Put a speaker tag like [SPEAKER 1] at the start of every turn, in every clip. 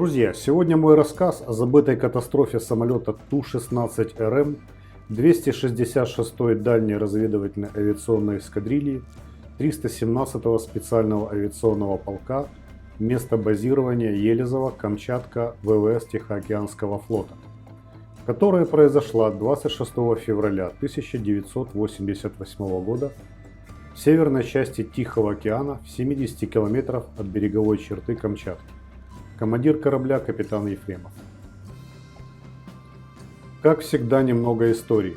[SPEAKER 1] Друзья, сегодня мой рассказ о забытой катастрофе самолета Ту-16РМ 266-й дальней разведывательной авиационной эскадрильи 317-го специального авиационного полка, место базирования Елизово, Камчатка, ВВС Тихоокеанского флота, которая произошла 26 февраля 1988 года в северной части Тихого океана в 70 километров от береговой черты Камчатки. Командир корабля капитан Ефремов. Как всегда, немного истории.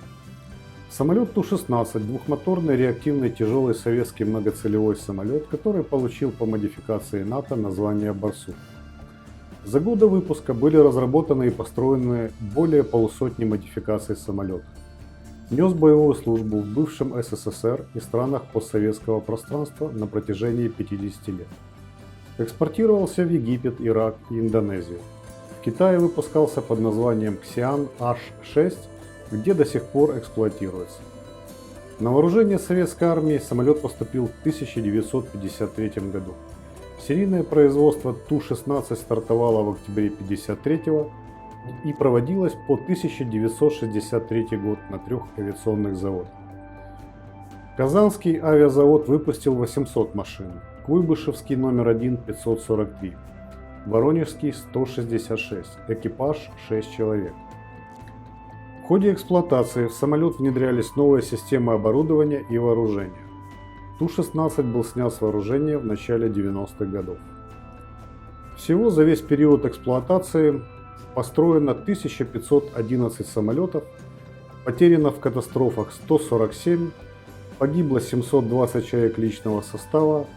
[SPEAKER 1] Самолет Ту-16 – двухмоторный реактивный тяжелый советский многоцелевой самолет, который получил по модификации НАТО название «Барсук». За годы выпуска были разработаны и построены более полусотни модификаций самолета. Нес боевую службу в бывшем СССР и странах постсоветского пространства на протяжении 50 лет. Экспортировался в Египет, Ирак и Индонезию. В Китае выпускался под названием Xi'an H6, где до сих пор эксплуатируется. На вооружение советской армии самолет поступил в 1953 году. Серийное производство Ту-16 стартовало в октябре 1953 и проводилось по 1963 год на 3 авиационных заводах. Казанский авиазавод выпустил 800 машин. Куйбышевский номер 1 – 543, Воронежский – 166, экипаж – 6 человек. В ходе эксплуатации в самолет внедрялись новые системы оборудования и вооружения. Ту-16 был снят с вооружения в начале 90-х годов. Всего за весь период эксплуатации построено 1511 самолетов, потеряно в катастрофах 147, погибло 720 человек личного состава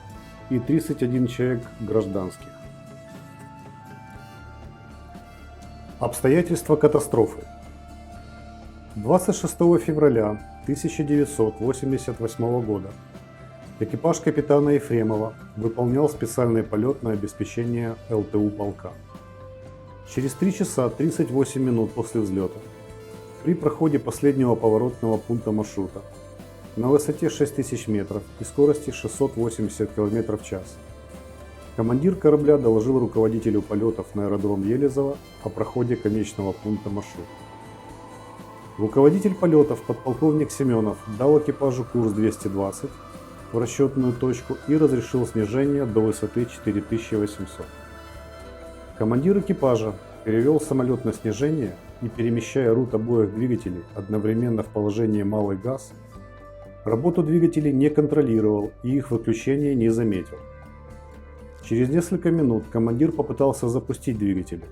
[SPEAKER 1] и 31 человек гражданских. Обстоятельства катастрофы. 26 февраля 1988 года экипаж капитана Ефремова выполнял специальный полет на обеспечение ЛТУ полка. Через 3 часа 38 минут после взлета, при проходе последнего поворотного пункта маршрута, на высоте 6000 метров и скорости 680 км в час, командир корабля доложил руководителю полетов на аэродром Елизово о проходе конечного пункта маршрута. Руководитель полетов подполковник Семенов дал экипажу курс 220 в расчетную точку и разрешил снижение до высоты 4800. Командир экипажа перевел самолет на снижение и, перемещая рут обоих двигателей одновременно в положении малый газ, работу двигателей не контролировал и их выключение не заметил. Через несколько минут командир попытался запустить двигатели.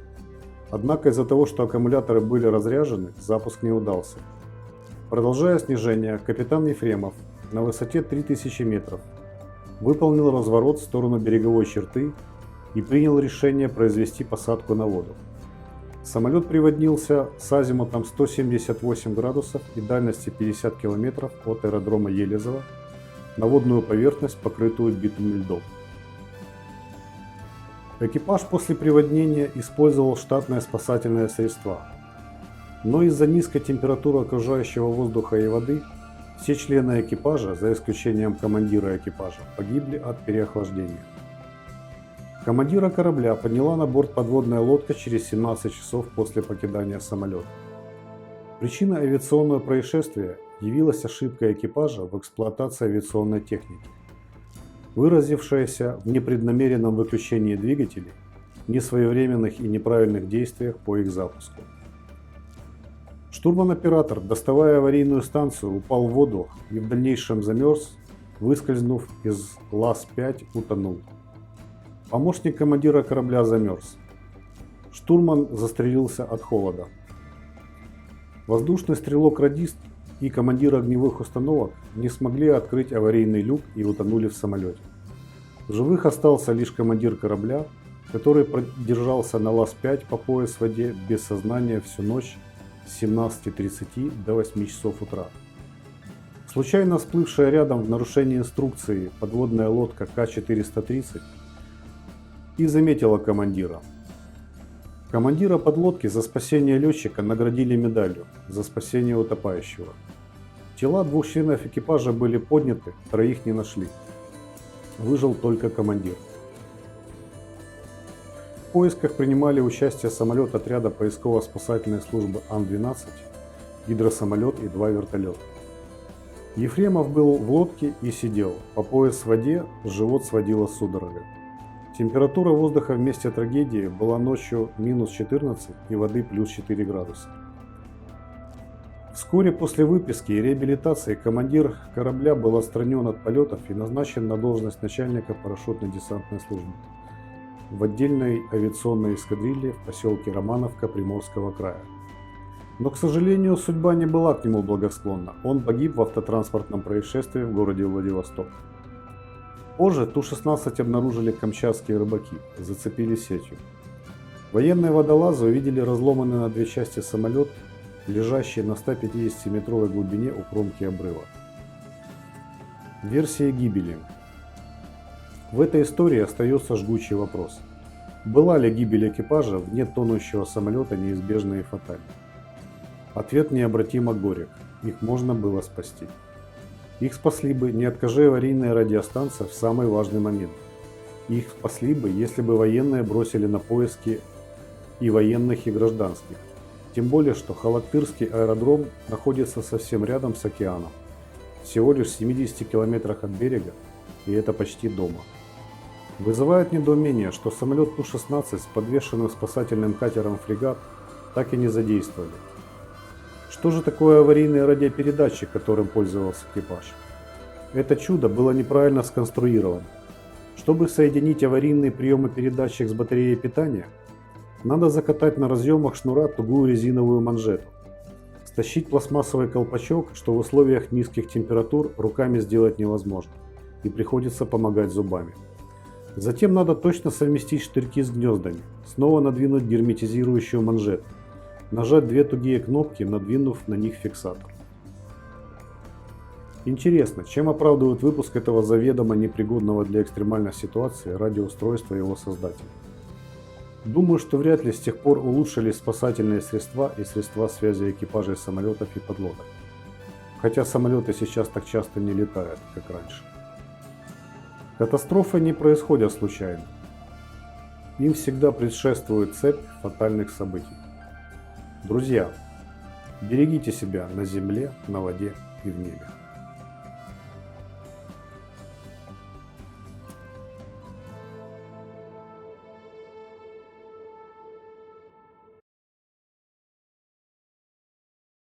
[SPEAKER 1] Однако из-за того, что аккумуляторы были разряжены, запуск не удался. Продолжая снижение, капитан Ефремов на высоте 3000 метров выполнил разворот в сторону береговой черты и принял решение произвести посадку на воду. Самолет приводнился с азимутом 178 градусов и дальностью 50 км от аэродрома Елизово на водную поверхность, покрытую битумным льдом. Экипаж после приводнения использовал штатные спасательные средства, но из-за низкой температуры окружающего воздуха и воды все члены экипажа, за исключением командира экипажа, погибли от переохлаждения. Командира корабля подняла на борт подводная лодка через 17 часов после покидания самолета. Причиной авиационного происшествия явилась ошибка экипажа в эксплуатации авиационной техники, выразившаяся в непреднамеренном выключении двигателей, несвоевременных и неправильных действиях по их запуску. Штурман-оператор, доставая аварийную станцию, упал в воду и в дальнейшем замерз, выскользнув из ЛАЗ-5, утонул. Помощник командира корабля замерз. Штурман застрелился от холода. Воздушный стрелок-радист и командир огневых установок не смогли открыть аварийный люк и утонули в самолете. В живых остался лишь командир корабля, который продержался на ЛАЗ-5 по пояс в воде без сознания всю ночь с 17:30 до 8 часов утра. Случайно всплывшая рядом в нарушении инструкции подводная лодка К-430 и заметила командира. Командира подлодки за спасение летчика наградили медалью за спасение утопающего. Тела 2 членов экипажа были подняты, 3 не нашли. Выжил только командир. поисках принимали участие самолет отряда поисково-спасательной службы Ан-12, гидросамолет и 2 вертолета. Ефремов был в лодке и сидел, по пояс в воде, живот сводило судорогой. Температура воздуха в месте трагедии была ночью минус 14 и воды плюс 4 градуса. Вскоре после выписки и реабилитации командир корабля был отстранен от полетов и назначен на должность начальника парашютно-десантной службы в отдельной авиационной эскадрилье в поселке Романовка Приморского края. Но, к сожалению, судьба не была к нему благосклонна. Он погиб в автотранспортном происшествии в городе Владивосток. Позже Ту-16 обнаружили камчатские рыбаки, зацепили сетью. Военные водолазы увидели разломанный на две части самолет, лежащий на 150-метровой глубине у кромки обрыва. Версия гибели. В этой истории остается жгучий вопрос. Была ли гибель экипажа вне тонущего самолета неизбежна и фатальна? Ответ необратимо горек. Их можно было спасти. Их спасли бы, не откажи аварийная радиостанция в самый важный момент. Их спасли бы, если бы военные бросили на поиски и военных, и гражданских. Тем более, что Халактырский аэродром находится совсем рядом с океаном. Всего лишь в 70 километрах от берега, и это почти дома. Вызывает недоумение, что самолет Ту-16 с подвешенным спасательным катером «Фрегат» так и не задействовали. Что же такое аварийный радиопередатчик, которым пользовался экипаж? Это чудо было неправильно сконструировано. Чтобы соединить аварийный приемопередатчик с батареей питания, надо закатать на разъемах шнура тугую резиновую манжету, стащить пластмассовый колпачок, что в условиях низких температур руками сделать невозможно, и приходится помогать зубами. Затем надо точно совместить штырьки с гнездами, снова надвинуть герметизирующую манжету, нажать две тугие кнопки, надвинув на них фиксатор. Интересно, чем оправдывают выпуск этого заведомо непригодного для экстремальных ситуаций радиоустройства его создателя? Думаю, что вряд ли с тех пор улучшились спасательные средства и средства связи экипажей самолетов и подлодок. Хотя самолеты сейчас так часто не летают, как раньше. Катастрофы не происходят случайно. Им всегда предшествует цепь фатальных событий. Друзья, берегите себя на земле, на воде и в небе.